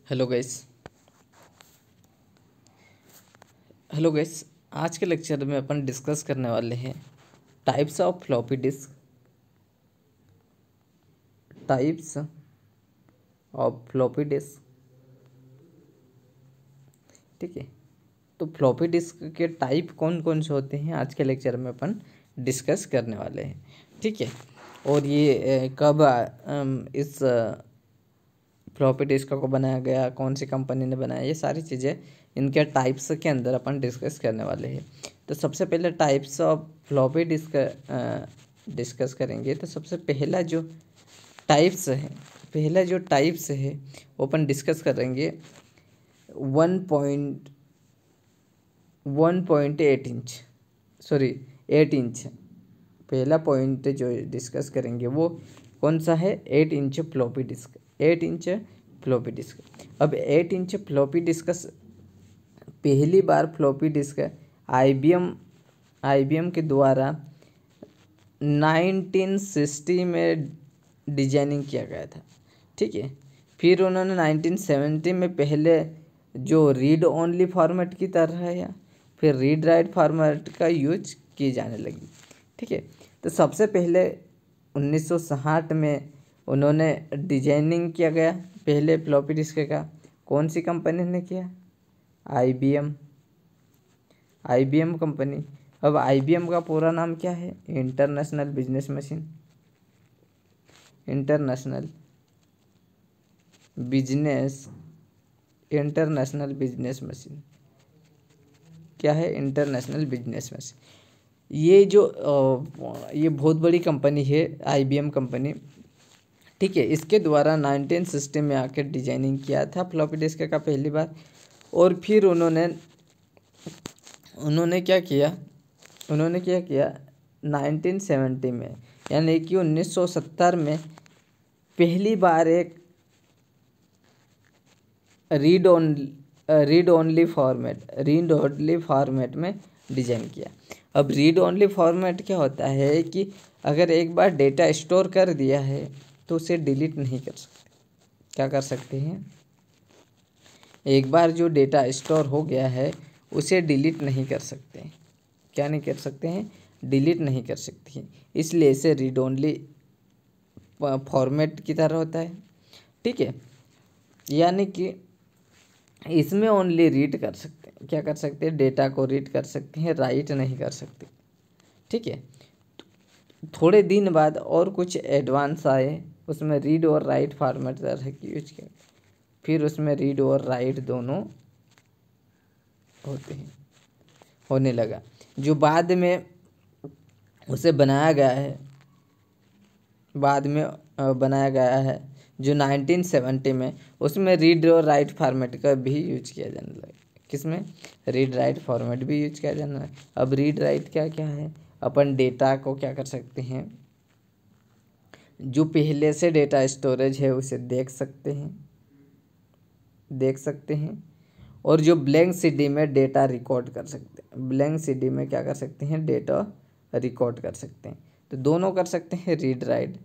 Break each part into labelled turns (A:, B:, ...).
A: Hello guys. आज के lecture में अपन डिस्कस करने वाले हैं types of floppy disk. Types of floppy disk, ठीक है। तो फ्लॉपी डिस्क के टाइप कौन कौन से होते हैं आज के लेक्चर में अपन डिस्कस करने वाले हैं, ठीक है। और ये कब इस फ्लॉपी डिस्क को बनाया गया, कौन सी कंपनी ने बनाया, ये सारी चीज़ें इनके टाइप्स के अंदर अपन डिस्कस करने वाले हैं। तो सबसे पहले types of floppy disk discuss करेंगे। तो सबसे पहला जो टाइप्स है वो अपन डिस्कस करेंगे 1.8 इंच, 8 इंच। पहला पॉइंट जो डिस्कस करेंगे वो कौन सा है? 8 inch floppy disk. 8 inch floppy disk. अब 8 इंच फ्लॉपी डिस्क पहली बार फ्लॉपी डिस्क आईबीएम के द्वारा 1960 में डिजाइनिंग किया गया था, ठीक है। फिर उन्होंने 1970 में पहले जो रीड ओनली फॉर्मेट की तरह है, फिर रीड राइट फॉर्मेट का यूज की जाने लगी, ठीक है। तो सबसे पहले 1960 में उन्होंने डिजाइनिंग किया गया पहले फ्लॉपी डिस्क का। कौन सी कंपनी ने किया? IBM company. अब आईबीएम का पूरा नाम क्या है? इंटरनेशनल बिजनेस मशीन क्या है? International business machine. ये बहुत बड़ी कंपनी है आईबीएम कंपनी, ठीक है। इसके द्वारा 1960 में आकर डिजाइनिंग किया था फ्लॉपी डिस्क का पहली बार। और फिर उन्होंने क्या किया 1970 में, यानी कि 1970 में पहली बार एक रीड ओनली फॉर्मेट में डिजाइन किया। अब रीड ओनली फॉर्मेट क्या होता है कि अगर एक बार डेटा स्टोर कर दिया है तो उसे डिलीट नहीं कर सकते। क्या कर सकते हैं? एक बार जो डेटा स्टोर हो गया है उसे डिलीट नहीं कर सकते। क्या नहीं कर सकते हैं? डिलीट नहीं कर सकते हैं। इसलिए इसे रीड ओनली फॉर्मेट की तरह होता है, ठीक है। यानी कि इसमें ओनली रीड कर सकते हैं। क्या कर सकते हैं? डेटा को रीड कर सकते हैं, राइट नहीं कर सकते, ठीक है। थोड़े दिन बाद और कुछ एडवांस आए, उसमें रीड और राइट फॉर्मेट तरह की यूज किया। फिर उसमें रीड और राइट दोनों होने लगा। जो बाद में उसे बनाया गया है जो 1970 में, उसमें रीड और राइट फॉर्मेट का भी यूज किया जाने लगा। किसमें? रीड राइट फॉर्मेट भी यूज किया जाने लगा। अब रीड राइट क्या क्या है? अपन डेटा को क्या कर सकते हैं? जो पहले से डेटा स्टोरेज है उसे देख सकते हैं। और जो ब्लैंक सीडी में डेटा रिकॉर्ड कर सकते हैं। ब्लैंक सीडी में क्या कर सकते हैं? डेटा रिकॉर्ड कर सकते हैं। तो दोनों कर सकते हैं, रीड राइट।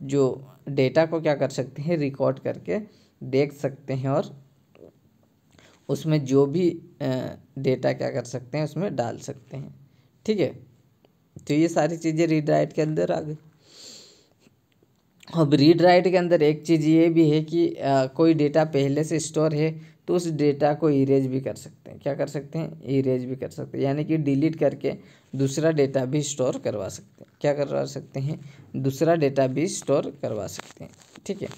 A: जो डेटा को क्या कर सकते हैं? रिकॉर्ड करके देख सकते हैं और उसमें जो भी डेटा क्या कर सकते हैं उसमें डाल सकते हैं, ठीक है। तो ये सारी चीज़ें रीड राइट के अंदर आ गई। अब रीड राइट के अंदर एक चीज़ ये भी है कि कोई डेटा पहले से स्टोर है तो उस डेटा को इरेज भी कर सकते हैं। क्या कर सकते हैं? इरेज भी कर सकते हैं, यानी कि डिलीट करके दूसरा डेटा भी स्टोर करवा सकते हैं। क्या करवा सकते हैं? दूसरा डेटा भी स्टोर करवा सकते हैं, ठीक है।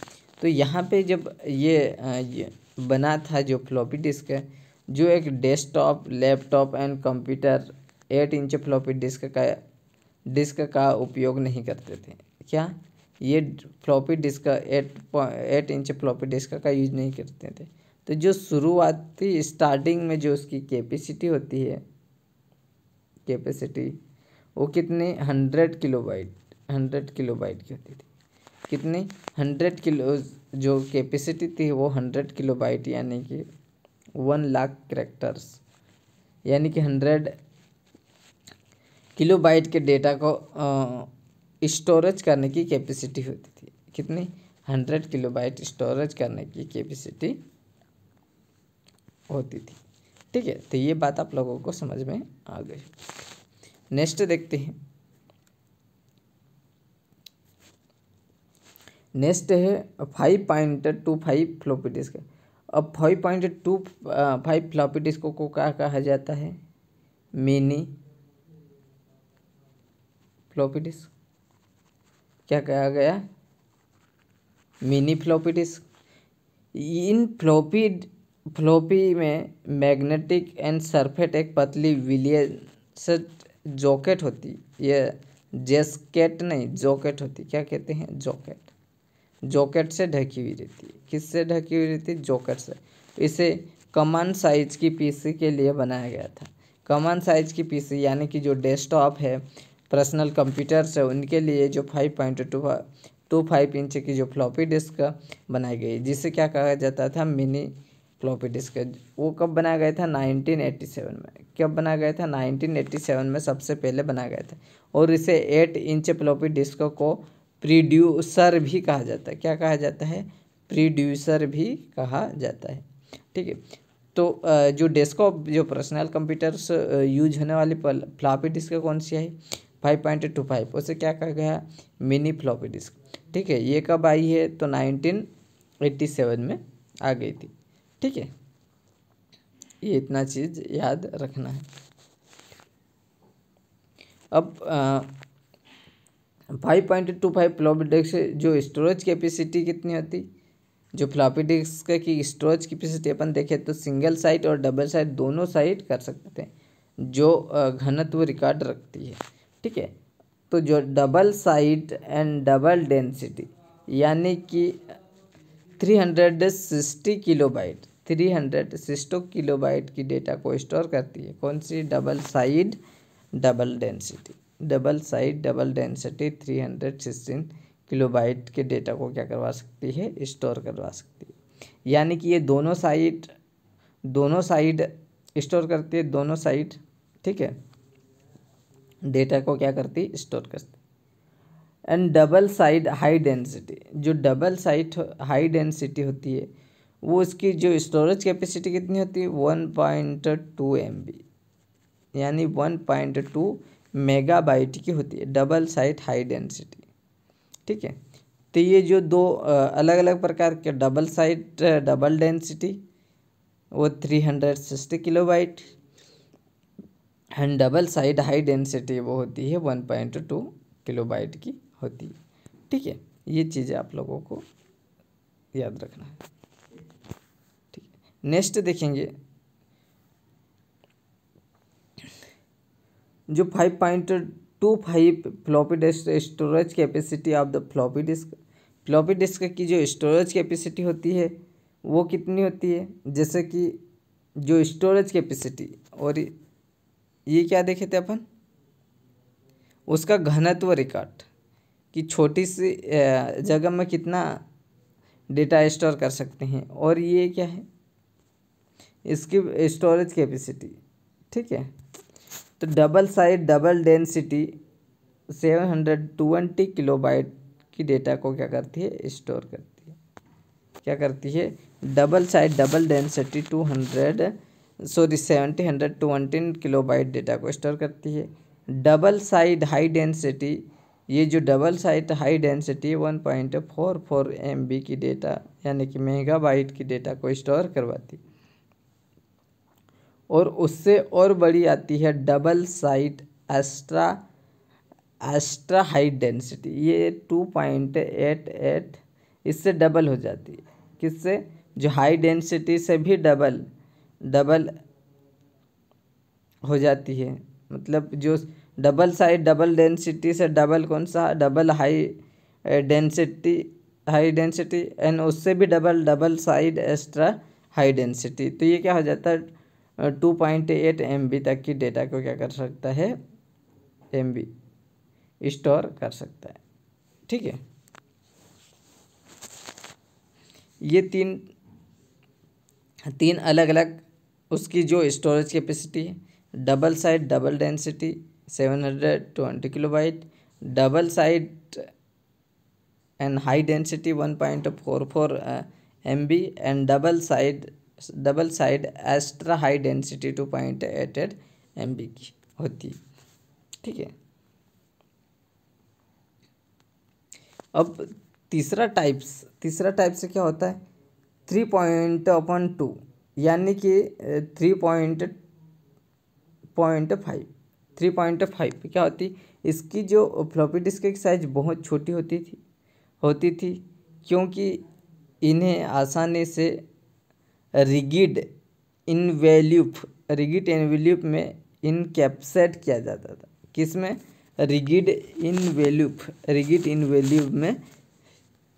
A: तो यहाँ पे जब ये बना था जो फ्लॉपी डिस्क है, जो एक desktop, laptop and computer 8 inch floppy disk का उपयोग नहीं करते थे। क्या? ये floppy disk 8 inch floppy disk का यूज नहीं करते थे। तो जो शुरुआती स्टार्टिंग में जो उसकी कैपेसिटी होती है, वो कितनी? 100 किलोबाइट की होती थी। कितनी? 100 किलो। जो कैपेसिटी थी वो 100 किलोबाइट, यानी कि 1 लाख कैरेक्टर्स, यानी कि 100 किलोबाइट के डेटा को स्टोरेज करने की कैपेसिटी होती थी। कितनी? 100 किलोबाइट स्टोरेज करने की कैपेसिटी होती थी। ठीक है, तो ये बात आप लोगों को समझ में आ गई। नेक्स्ट देखते हैं। नेक्स्ट है 5.25 फ्लॉपी डिस्क। अब 5.25 फ्लॉपी डिस्क को क्या कहा जाता है? Mini floppy disk. क्या कहा गया? Mini floppy disk. इन फ्लॉपी में मैग्नेटिक एंड सरफेट एक पतली विलियम्स जॉकेट होती। ये जैस्केट नहीं, जॉकेट होती। क्या कहते हैं? जॉकेट। जॉकेट से ढकी हुई रहती है। किससे ढकी हुई रहती है? जॉकेट से। इसे कमान साइज की पीसी के लिए बनाया गया था। कमान साइज की पीसी यानी कि जो डेस्कटॉप है, पर्सनल कंप्यूटर्स है, उनके लिए जो 5.25 इंच की जो फ्लॉपी डिस्क बनाई गई, जिसे क्या कहा जाता था? Mini floppy disc. वो कब बनाया गया था? 1987 में। कब बनाया गया था? 1987 में सबसे पहले बनाया गया था। और इसे 8 इंच फ्लॉपी डिस्क को प्रोड्यूसर भी कहा जाता है। क्या कहा जाता है? प्रोड्यूसर भी कहा जाता है। ठीक है, तो जो डेस्कटॉप, जो पर्सनल कंप्यूटर्स यूज होने वाली फ्लॉपी डिस्क कौन सी है? 5.25। उसे क्या कहा गया? Mini floppy disc. ठीक है, ये कब आई है? तो 1987 में आ गई थी। ठीक है, ये इतना चीज़ याद रखना है। अब 5.25 फ्लॉपी डिस्क जो स्टोरेज कैपेसिटी कितनी होती? जो फ्लॉपी डिस्क की स्टोरेज कैपेसिटी अपन देखें तो सिंगल साइट और डबल साइट दोनों साइट कर सकते हैं, जो घनत्व रिकॉर्ड रखती है। ठीक है, तो जो double side and double density यानी कि 360 किलोबाइट 360 किलोबाइट की डेटा को स्टोर करती है। कौन सी? Double side double density. Double side double density 316 kilobyte के डेटा को क्या करवा सकती है? स्टोर करवा सकती है। यानी कि ये दोनों साइड स्टोर करती है, दोनों साइड। ठीक है, डेटा को क्या करती? स्टोर करती। And double side high density, जो डबल साइड हाई डेंसिटी होती है, वो उसकी जो स्टोरेज कैपेसिटी कितनी होती है? 1.2 MB यानी 1.2 मेगाबाइट की होती है, डबल साइड हाई डेंसिटी। ठीक है, तो ये जो दो अलग अलग प्रकार के डबल साइड डबल डेंसिटी, वो 360 kilobyte, and double side high density वो होती है 1.2 किलोबाइट की होती है। ठीक है, ये चीज़ें आप लोगों को याद रखना है। ठीक है, नेक्स्ट देखेंगे जो 5.25 floppy disk storage capacity of the floppy disk. Floppy disk की जो स्टोरेज कैपेसिटी होती है वो कितनी होती है? जैसे कि जो स्टोरेज कैपेसिटी, और ये क्या देखे थे अपन? उसका घनत्व रिकॉर्ड, कि छोटी सी जगह में कितना डेटा स्टोर कर सकते हैं। और ये क्या है? इसकी स्टोरेज कैपेसिटी। ठीक है, तो double side double density 720 kilobyte की डेटा को क्या करती है? स्टोर करती है। क्या करती है? Double side double density 720 kilobyte data को स्टोर करती है। डबल साइड हाई डेंसिटी, ये जो double side high density 1.44 MB की डेटा यानी कि मेगाबाइट की डेटा को स्टोर करवाती। और उससे और बड़ी आती है double side extra high density, ये 2.88, इससे डबल हो जाती है। किससे? जो हाई डेंसिटी से भी डबल हो जाती है। मतलब जो डबल साइड डबल डेंसिटी से डबल कौन सा? डबल हाई डेंसिटी एंड उससे भी double side extra high density. तो ये क्या हो जाता है? 2.8 MB तक की डेटा को क्या कर सकता है? MB स्टोर कर सकता है। ठीक है, ये तीन अलग अलग उसकी जो स्टोरेज कैपेसिटी है। Double side double density 720 kilobyte, double side and high density 1.44 MB, and double side double side extra high density 2.88 MB की होती है। ठीक है, अब तीसरा टाइप से क्या होता है, 3.2 यानी कि 3.5 क्या होती, इसकी जो फ्लॉपी डिस्क की साइज बहुत छोटी होती थी क्योंकि इन्हें आसानी से रिगिड इनवेल्यूप में इनकैप्सेट किया जाता था। किसमें, रिगिड इनवेल्यूप में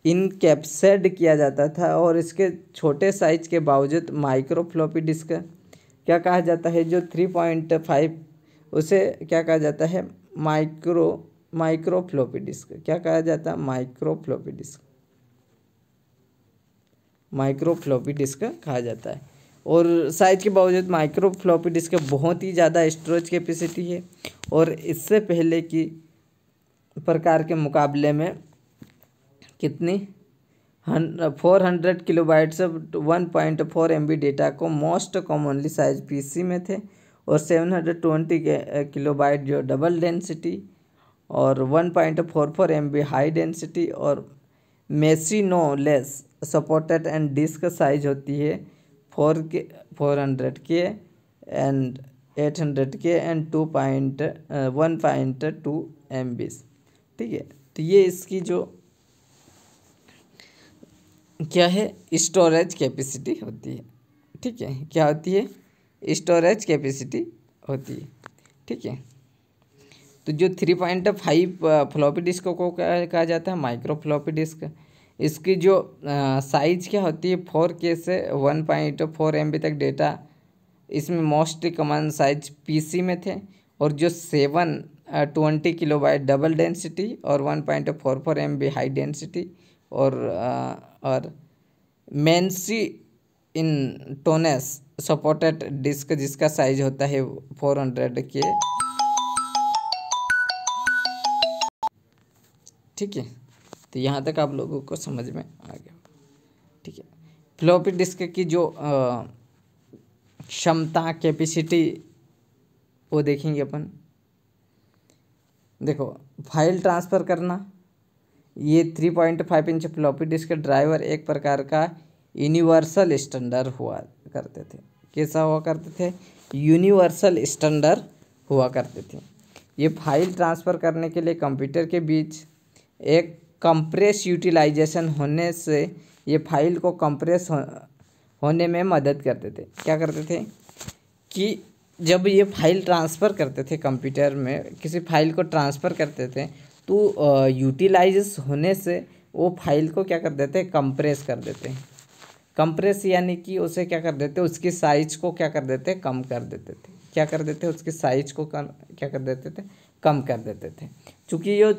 A: इनकैप्सेट किया जाता था। और इसके छोटे साइज के बावजूद माइक्रो फ्लॉपी डिस्क क्या कहा जाता है, जो 3.5 उसे क्या कहा जाता है, माइक्रो फ्लॉपी डिस्क। क्या कहा जाता है, माइक्रो फ्लॉपी डिस्क कहा जाता है। और साइज के बावजूद माइक्रो फ्लॉपी डिस्क बहुत ही ज़्यादा स्टोरेज कैपेसिटी है और इससे पहले की प्रकार के मुकाबले में कितनी 400 किलोबाइट से 1.4 MB डेटा को मोस्ट कॉमनली साइज PC में थे और 720 किलोबाइट जो डबल डेंसिटी और 1.44 MB हाई डेंसिटी और मेसिनोलेस सपोर्टेड एंड डिस्क साइज होती है 400K and 800K and 1.2 MB। ठीक है, तो ये इसकी जो क्या है, स्टोरेज कैपेसिटी होती है। ठीक है, क्या होती है, स्टोरेज कैपेसिटी होती है। ठीक है, तो जो 3.5 फ्लॉपी डिस्क को कहा जाता है माइक्रो फ्लॉपी डिस्क। इसकी जो साइज क्या होती है, 4K से 1.4 MB तक डेटा इसमें मोस्ट कॉमन साइज PC में थे और जो 720 किलोबाइट डबल डेंसिटी और 1.44 MB हाई डेंसिटी और मेंसी इन टोनेस सपोर्टेड डिस्क जिसका साइज होता है 400K। ठीक है, तो यहाँ तक आप लोगों को समझ में आ गया। ठीक है, फ्लॉपी डिस्क की जो क्षमता कैपेसिटी वो देखेंगे अपन। देखो, फाइल ट्रांसफ़र करना, ये 3.5 इंच फ्लॉपी डिस्क ड्राइवर एक प्रकार का यूनिवर्सल स्टैंडर्ड हुआ करते थे। कैसा हुआ करते थे, यूनिवर्सल स्टैंडर्ड हुआ करते थे। ये फाइल ट्रांसफ़र करने के लिए कंप्यूटर के बीच एक कंप्रेस यूटिलाइजेशन होने से ये फाइल को कंप्रेस होने में मदद करते थे। क्या करते थे कि जब ये फाइल ट्रांसफ़र करते थे, कंप्यूटर में किसी फाइल को ट्रांसफ़र करते थे तो यूटिलाइज होने से वो फाइल को क्या कर देते हैं, कंप्रेस कर देते हैं। कंप्रेस यानी कि उसे क्या कर देते, उसकी साइज को क्या कर देते, कम कर देते थे। क्या कर देते, उसकी साइज को क्या कर देते थे, कम कर देते थे। चूँकि ये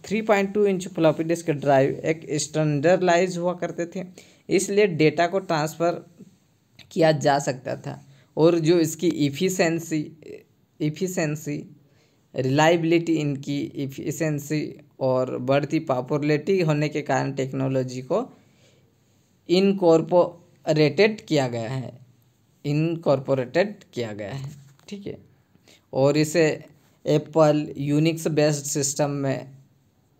A: 3.2 इंच फ्लॉपी डिस्क ड्राइव एक स्टैंडर्डाइज हुआ करते थे, इसलिए डेटा को ट्रांसफ़र किया जा सकता था और जो इसकी इफ़िशेंसी रिलायबिलिटी, इनकी इफ़िशेंसी और बढ़ती पॉपुलैरिटी होने के कारण टेक्नोलॉजी को इनकॉर्पोरेटेड किया गया है। ठीक है, और इसे एप्पल यूनिक्स बेस्ड सिस्टम में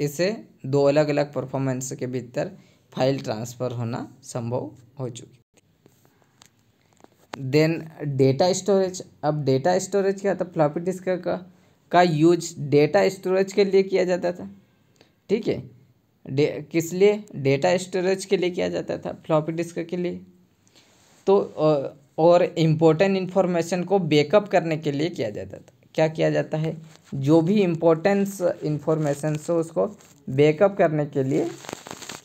A: इसे 2 अलग अलग परफॉर्मेंस के भीतर फाइल ट्रांसफ़र होना संभव हो चुकी। Then data storage. अब डेटा स्टोरेज क्या था, फ्लॉपी डिस्क का यूज डेटा स्टोरेज के लिए किया जाता था। ठीक है, किस लिए, डेटा स्टोरेज के लिए किया जाता था, फ्लॉपी डिस्क के लिए। तो और इम्पोर्टेंट इन्फॉर्मेशन को बैकअप करने के लिए किया जाता था। क्या किया जाता है, जो भी इम्पोर्टेंस इन्फॉर्मेशन हो उसको बैकअप करने के लिए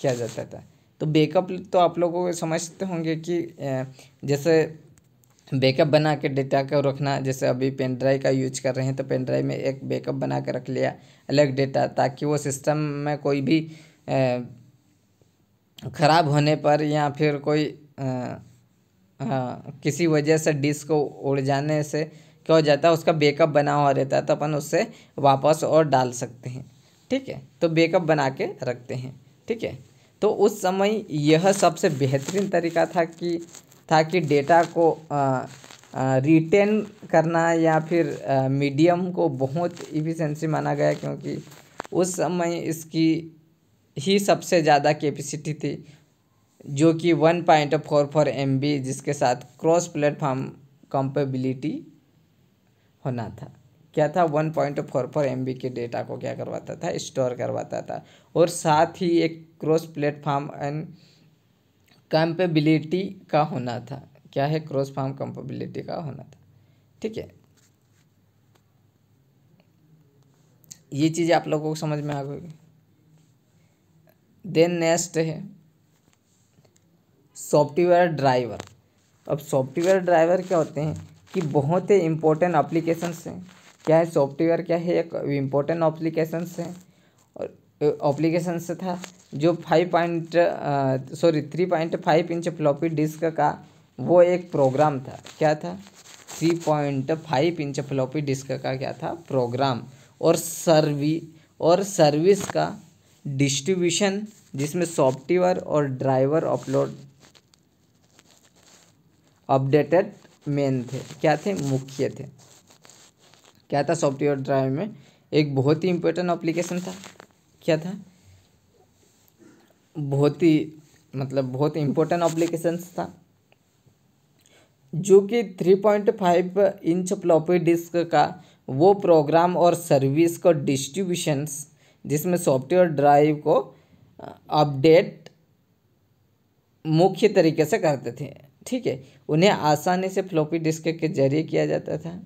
A: किया जाता था। तो बैकअप तो आप लोगों को समझते होंगे कि जैसे बैकअप बना के डेटा को रखना, जैसे अभी पेन ड्राइव का यूज कर रहे हैं तो पेन ड्राइव में एक बैकअप बना के रख लिया अलग डेटा, ताकि वो सिस्टम में कोई भी ख़राब होने पर या फिर कोई किसी वजह से डिस्क को उड़ जाने से क्या हो जाता है, उसका बैकअप बना हुआ रहता है तो अपन उससे वापस और डाल सकते हैं। ठीक है, तो बैकअप बना के रखते हैं। ठीक है, तो उस समय यह सबसे बेहतरीन तरीका था था कि डेटा को रिटेन करना या फिर मीडियम को बहुत इफिशिएंसी माना गया, क्योंकि उस समय इसकी ही सबसे ज़्यादा कैपेसिटी थी, जो कि 1.44 MB, जिसके साथ क्रॉस प्लेटफॉर्म कंपेबिलिटी होना था। क्या था? 1.44 MB के डेटा को क्या करवाता था? स्टोर करवाता था, और साथ ही एक क्रॉस प्लेटफॉर्म एंड कंपेबिलिटी का होना था। क्या है? क्रॉस फॉर्म कंपेबिलिटी का होना था। ठीक है, ये चीज़ आप लोगों को समझ में आ गई। देन नेक्स्ट है सॉफ्टवेयर ड्राइवर। अब सॉफ्टवेयर ड्राइवर क्या होते हैं कि बहुत ही इम्पोर्टेंट एप्लीकेशंस हैं। क्या है? सॉफ्टवेयर क्या है? एक इम्पोर्टेंट एप्लीकेशंस हैं, और एप्लीकेशंस था जो 3.5 इंच फ्लॉपी डिस्क का वो एक प्रोग्राम था। क्या था? 3.5 इंच फ्लॉपी डिस्क का क्या था? प्रोग्राम, और सर्विस का डिस्ट्रीब्यूशन, जिसमें सॉफ्टवेयर और ड्राइवर अपडेटेड मेन थे। क्या थे? मुख्य थे। क्या था? सॉफ्टवेयर ड्राइव में एक बहुत ही इम्पोर्टेंट एप्लीकेशन था। क्या था? बहुत ही इम्पोर्टेंट एप्लीकेशन था, जो कि 3.5 इंच फ्लॉपी डिस्क का वो प्रोग्राम और सर्विस को डिस्ट्रीब्यूशंस, जिसमें सॉफ्टवेयर ड्राइव को अपडेट मुख्य तरीके से करते थे। ठीक है, उन्हें आसानी से फ्लॉपी डिस्क के जरिए किया जाता था।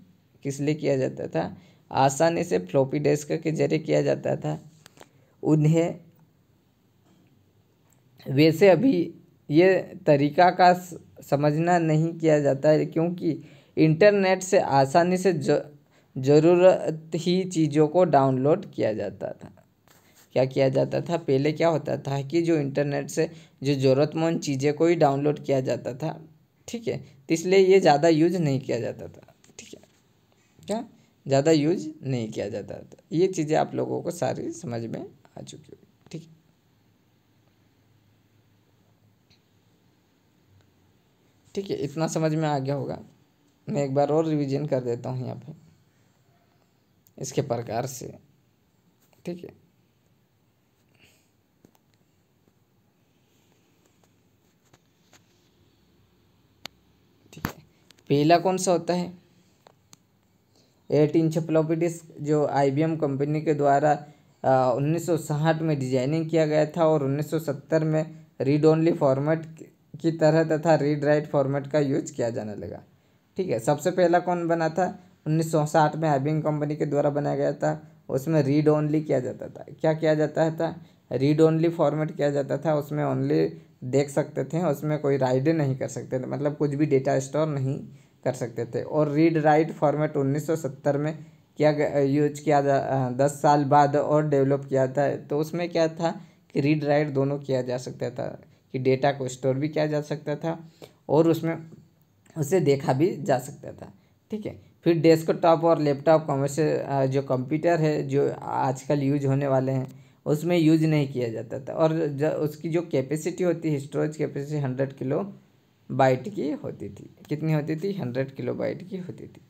A: किस लिए किया जाता था? आसानी से फ्लॉपी डिस्क के जरिए किया जाता था उन्हें। वैसे अभी ये तरीका का समझना नहीं किया जाता है, क्योंकि इंटरनेट से आसानी से ज़रूरत ही चीज़ों को डाउनलोड किया जाता था। क्या किया जाता था? पहले क्या होता था कि जो इंटरनेट से जो ज़रूरतमंद चीज़ें को ही डाउनलोड किया जाता था। ठीक है, तो इसलिए ये ज़्यादा यूज नहीं किया जाता था। ठीक है, क्या ज़्यादा यूज नहीं किया जाता था। ये चीज़ें आप लोगों को सारी समझ में आ चुकी होगी। ठीक है, ठीक है, इतना समझ में आ गया होगा। मैं एक बार और रिवीजन कर देता हूँ यहाँ पे इसके प्रकार से। ठीक है, ठीक है, पहला कौन सा होता है? 8 इंच फ्लॉपी डिस्क, जो IBM कंपनी के द्वारा 1960 में डिजाइनिंग किया गया था, और 1970 में रीड ओनली फॉर्मेट की तरह तथा रीड राइट फॉर्मेट का यूज किया जाने लगा। ठीक है, सबसे पहला कौन बना था? 1960 में IBM कंपनी के द्वारा बनाया गया था। उसमें रीड ओनली किया जाता था। क्या किया जाता था? रीड ओनली फॉर्मेट किया जाता था। उसमें ओनली देख सकते थे, उसमें कोई राइड नहीं कर सकते थे, मतलब कुछ भी डेटा स्टोर नहीं कर सकते थे। और रीड राइट फॉर्मेट 1970 में यूज किया 10 साल बाद और डेवलप किया था। तो उसमें क्या था कि रीड राइट दोनों किया जा सकता था, कि डेटा को स्टोर भी किया जा सकता था और उसमें उसे देखा भी जा सकता था। ठीक है, फिर डेस्कटॉप और लैपटॉप कमर्शियल जो कंप्यूटर है, जो आजकल यूज होने वाले हैं, उसमें यूज नहीं किया जाता था। और उसकी जो कैपेसिटी होती है, स्टोरेज कैपेसिटी 100 किलो बाइट की होती थी। कितनी होती थी? 100 किलो बाइट की होती थी।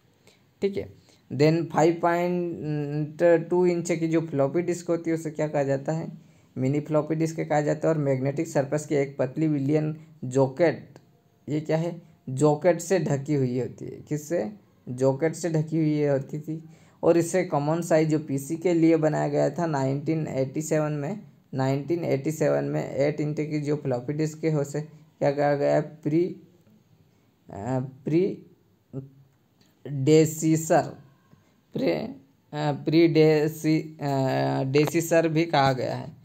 A: ठीक है, देन 5.2 इंच की जो फ्लॉपी डिस्क होती है उसे क्या कहा जाता है? मिनी फ्लॉपी डिस्क कहा जाता है। और मैग्नेटिक सरफेस की एक पतली विलियन जॉकेट, ये क्या है? जॉकेट से ढकी हुई होती है। किससे? जॉकेट से ढकी हुई होती थी। और इससे कॉमन साइज जो पीसी के लिए बनाया गया था 1987 में 8 इंच की जो फ्लॉपी डिस्क है उसे क्या कहा गया? डेसीसर भी कहा गया है।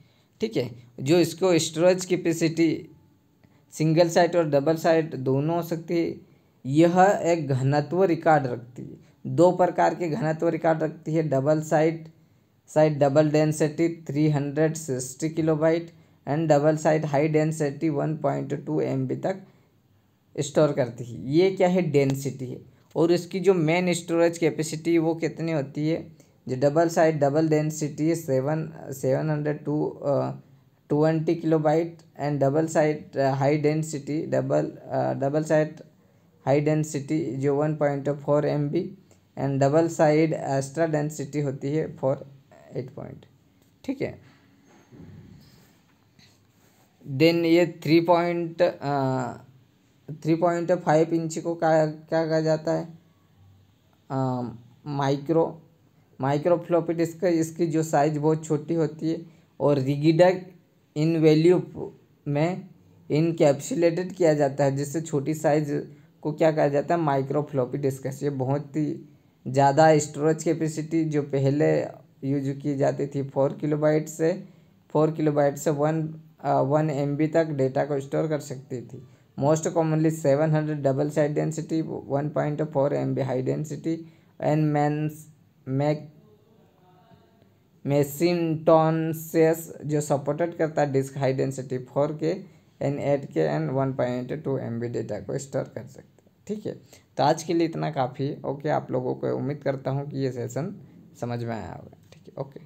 A: ठीक है, जो इसको स्टोरेज कैपेसिटी सिंगल साइट और डबल साइट दोनों हो सकती है। यह एक घनत्व रिकॉर्ड रखती है। 2 प्रकार के घनत्व रिकॉर्ड रखती है। Double site double density 360 kilobyte and double site high density 1.2 MB तक स्टोर करती है। ये क्या है? डेंसिटी है। और इसकी जो मेन स्टोरेज कैपेसिटी वो कितनी होती है? जो डबल साइट डबल डेंसिटी है 702 20 KB and double side high density double side high density जो 1.4 MB and double side extra density होती है फॉर 8 पॉइंट। ठीक है, देन ये 3.5 इंच को क्या कहा जाता है, माइक्रो फ्लॉपी डिस्क। इसकी जो साइज बहुत छोटी होती है और रिगिड इन वैल्यू में इनकैप्सुलेटेड किया जाता है, जिससे छोटी साइज को क्या कहा जाता है, माइक्रो फ्लॉपी डिस्क। ये बहुत ही ज़्यादा स्टोरेज कैपेसिटी जो पहले यूज की जाती थी 4 KB से 1 MB तक डेटा को स्टोर कर सकती थी। Most commonly 700 double side density, 1.4 MB high density and Macintosh जो सपोर्टेड करता है disk high density 4K and 8K and 1.2 MB data को स्टोर कर सकते हैं। ठीक है, तो आज के लिए इतना काफ़ी है। ओके, आप लोगों को उम्मीद करता हूँ कि ये सेशन समझ में आया होगा। ठीक है, ओके।